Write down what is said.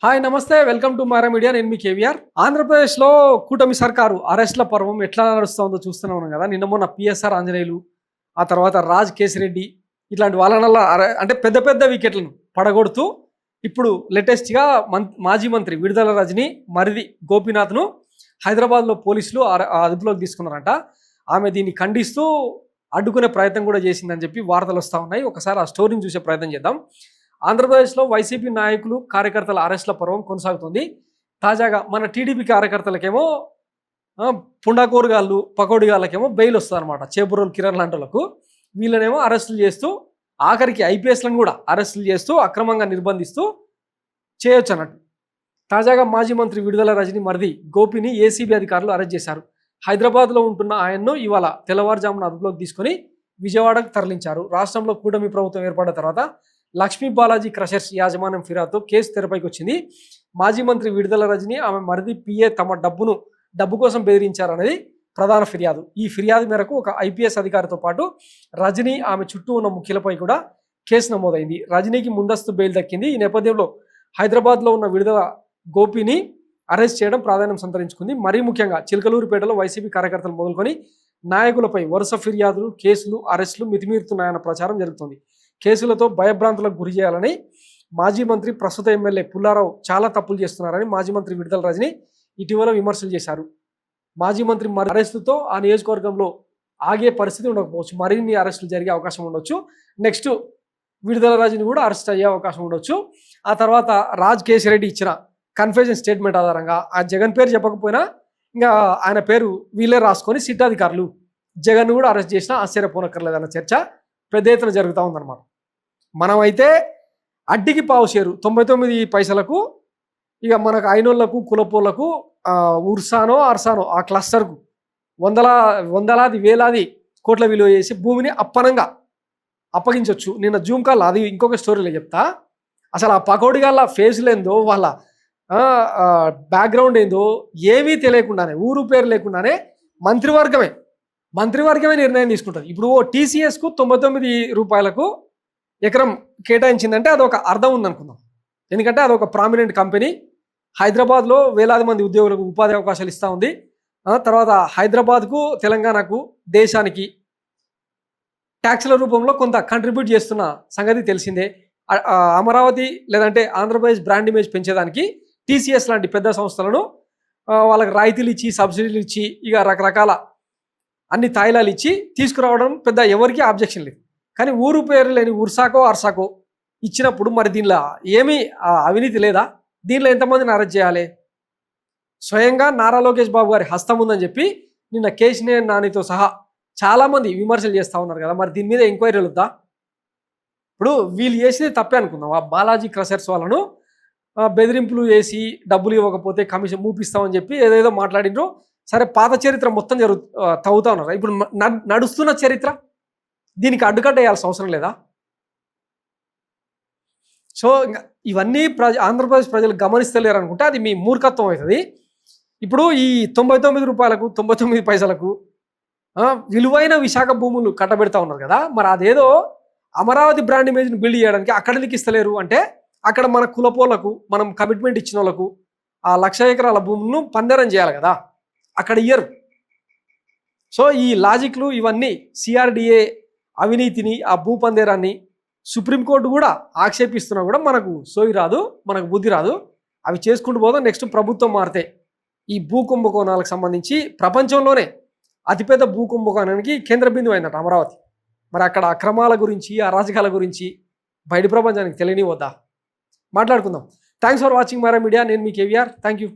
Hi నమస్తే, welcome to Mara media. నేను మీ కేవీఆర్. ఆంధ్రప్రదేశ్లో కూటమి సర్కారు అరెస్ట్ల పర్వం ఎట్లా నడుస్తుందో చూస్తూనే ఉన్నాం కదా. నిన్న మొన్న పిఎస్ఆర్ ఆంజనేయులు, ఆ తర్వాత రాజ్ కేసిరెడ్డి ఇట్లాంటి వాళ్ళనల్లా అంటే పెద్ద పెద్ద వికెట్లను పడగొడుతూ ఇప్పుడు లేటెస్ట్గా మాజీ మంత్రి విడుదల రజని మరిది గోపీనాథ్ను హైదరాబాద్లో పోలీసులు అదుపులోకి తీసుకున్నారంట. ఆమె దీన్ని ఖండిస్తూ అడ్డుకునే ప్రయత్నం కూడా చేసిందని చెప్పి వార్తలు వస్తూ ఉన్నాయి. ఒకసారి ఆ స్టోరీని చూసే ప్రయత్నం చేద్దాం. ఆంధ్రప్రదేశ్లో వైసీపీ నాయకులు కార్యకర్తల అరెస్ట్ల పర్వం కొనసాగుతుంది. తాజాగా మన టీడీపీ కార్యకర్తలకేమో పుండాకోరుగాళ్ళు పకోడిగాళ్ళకేమో బెయిల్ వస్తుంది అనమాట. చేబురోలు కిరణ్ లాంటి వాళ్ళకు వీళ్ళనేమో అరెస్టులు చేస్తూ ఆఖరికి ఐపీఎస్లను కూడా అరెస్టులు చేస్తూ అక్రమంగా నిర్బంధిస్తూ చేయొచ్చు అన్నట్టు. తాజాగా మాజీ మంత్రి విడుదల రజని మరిది గోపిని ఏసీబీ అధికారులు అరెస్ట్ చేశారు. హైదరాబాద్లో ఉంటున్న ఆయన్ను ఇవాళ తెల్లవారుజామున అదుపులోకి తీసుకొని విజయవాడకు తరలించారు. రాష్ట్రంలో కూటమి ప్రభుత్వం ఏర్పడిన తర్వాత లక్ష్మీ బాలాజీ క్రషర్స్ యాజమాన్యం ఫిర్యాదుతో కేసు తెరపైకి వచ్చింది. మాజీ మంత్రి విడుదల రజని ఆమె మరిది పిఏ తమ డబ్బు కోసం బెదిరించారనేది ప్రధాన ఫిర్యాదు. ఈ ఫిర్యాదు మేరకు ఒక ఐపీఎస్ అధికారితో పాటు రజని ఆమె చుట్టూ ఉన్న ముఖ్యులపై కూడా కేసు నమోదైంది. రజనీకి ముందస్తు బెయిల్ దక్కింది. ఈ నేపథ్యంలో హైదరాబాద్లో ఉన్న విడుదల గోపిని అరెస్ట్ చేయడం ప్రాధాన్యం సంతరించుకుంది. మరీ ముఖ్యంగా చిలకలూరుపేటలో వైసీపీ కార్యకర్తలు మొదలుకొని నాయకులపై వరుస ఫిర్యాదులు, కేసులు, అరెస్టులు మితిమీరుతున్నాయన్న ప్రచారం జరుగుతుంది. కేసులతో భయభ్రాంతులకు గురి చేయాలని మాజీ మంత్రి ప్రస్తుత ఎమ్మెల్యే పుల్లారావు చాలా తప్పులు చేస్తున్నారని మాజీ మంత్రి విడుదల రజని ఇటీవల విమర్శలు చేశారు. మాజీ మంత్రి అరెస్టుతో ఆ నియోజకవర్గంలో ఆగే పరిస్థితి ఉండకపోవచ్చు, మరిన్ని అరెస్టులు జరిగే అవకాశం ఉండొచ్చు. నెక్స్ట్ విడుదల రజని కూడా అరెస్ట్ అయ్యే అవకాశం ఉండొచ్చు. ఆ తర్వాత రాజ్ కేసిరెడ్డి ఇచ్చిన కన్ఫెషన్ స్టేట్మెంట్ ఆధారంగా ఆ జగన్ పేరు చెప్పకపోయినా ఇంకా ఆయన పేరు వీళ్ళే రాసుకొని సిట్ అధికారులు జగన్ కూడా అరెస్ట్ చేసినా ఆశ్చర్యపోనక్కర్లేదన్న చర్చ పెద్ద ఎత్తున జరుగుతూ ఉందన్నమాట. మనమైతే అడ్డికి పావు షేరు 99 పైసలకు ఇక మనకు అయినోళ్లకు కులపోళ్లకు ఉర్సానో అర్సానో ఆ క్లస్టర్కు వందలాది వేలాది కోట్ల విలువ చేసి భూమిని అప్పనంగా అప్పగించవచ్చు. నిన్న జూమ్ కాల్ అది ఇంకొక స్టోరీలో చెప్తా. అసలు ఆ పకోడిగాళ్ళ ఫేస్లు ఏందో, వాళ్ళ బ్యాక్గ్రౌండ్ ఏందో ఏమీ తెలియకుండానే, ఊరు పేరు లేకుండానే మంత్రివర్గమే నిర్ణయం తీసుకుంటుంది. ఇప్పుడు టీసీఎస్కు 99 రూపాయలకు ఎకరం కేటాయించిందంటే అదొక అర్థం ఉందనుకుందాం. ఎందుకంటే అదొక ప్రామినెంట్ కంపెనీ. హైదరాబాద్లో వేలాది మంది ఉద్యోగులకు ఉపాధి అవకాశాలు ఇస్తూ ఉంది. తర్వాత హైదరాబాద్కు, తెలంగాణకు, దేశానికి ట్యాక్స్ల రూపంలో కొంత కంట్రిబ్యూట్ చేస్తున్న సంగతి తెలిసిందే. అమరావతి లేదంటే ఆంధ్రప్రదేశ్ బ్రాండ్ ఇమేజ్ పెంచేదానికి టీసీఎస్ లాంటి పెద్ద సంస్థలను వాళ్ళకి రాయితీలు ఇచ్చి, సబ్సిడీలు ఇచ్చి, ఇక రకరకాల అన్ని తాయిలాలు ఇచ్చి తీసుకురావడం పెద్ద ఎవరికి ఆబ్జెక్షన్ లేదు. కానీ ఊరు పేరు లేని ఉర్సాకో అర్సాకో ఇచ్చినప్పుడు మరి దీనిలో ఏమీ అవినీతి లేదా? దీనిలో ఎంతమందిని అరెస్ట్ చేయాలి? స్వయంగా నారా లోకేష్ బాబు గారి హస్తం ఉందని చెప్పి నిన్న కేశినేని నానితో సహా చాలామంది విమర్శలు చేస్తూ ఉన్నారు కదా. మరి దీని మీద ఎంక్వైరీలు వద్దా? ఇప్పుడు వీళ్ళు చేసేది తప్పే అనుకుందాం. ఆ బాలాజీ క్రషర్స్ వాళ్ళను బెదిరింపులు చేసి డబ్బులు ఇవ్వకపోతే కమిషన్ మూపిస్తామని చెప్పి ఏదేదో మాట్లాడినో సరే. పాత చరిత్ర మొత్తం తవ్వుతా ఉన్నారు. ఇప్పుడు నడుస్తున్న చరిత్ర దీనికి అడ్డుకట్ట వేయాల్సిన అవసరం లేదా? సో ఇవన్నీ ఆంధ్రప్రదేశ్ ప్రజలు గమనిస్తలేరు అనుకుంటే అది మీ మూర్ఖత్వం అవుతుంది. ఇప్పుడు ఈ 99 రూపాయలకు 99 పైసలకు విలువైన విశాఖ భూములు కట్టబెడతా ఉన్నారు కదా. మరి అదేదో అమరావతి బ్రాండ్ ఇమేజ్ని బిల్డ్ చేయడానికి అక్కడ లిఖిస్తలేరు అంటే అక్కడ మన కులపోళ్లకు మనం కమిట్మెంట్ ఇచ్చిన వాళ్ళకు ఆ 1,00,000 ఎకరాల భూములను పందేరం చేయాలి కదా, అక్కడ ఇయ్యరు. సో ఈ లాజిక్లు ఇవన్నీ సిఆర్డిఏ అవినీతిని, ఆ భూపందేరాన్ని సుప్రీంకోర్టు కూడా ఆక్షేపిస్తున్నా కూడా మనకు సోయి రాదు, మనకు బుద్ధి రాదు. అవి చేసుకుంటూ పోదాం. నెక్స్ట్ ప్రభుత్వం మారితే ఈ భూ కుంభకోణాలకు సంబంధించి ప్రపంచంలోనే అతిపెద్ద భూ కుంభకోణానికి కేంద్ర బిందువు అయిందట అమరావతి. మరి అక్కడ అక్రమాల గురించి, అరాజకాల గురించి బయట ప్రపంచానికి తెలియనివద్దా? మాట్లాడుకుందాం. Thanks for watching Mara media. నేను మీ కేవీఆర్. Thank you.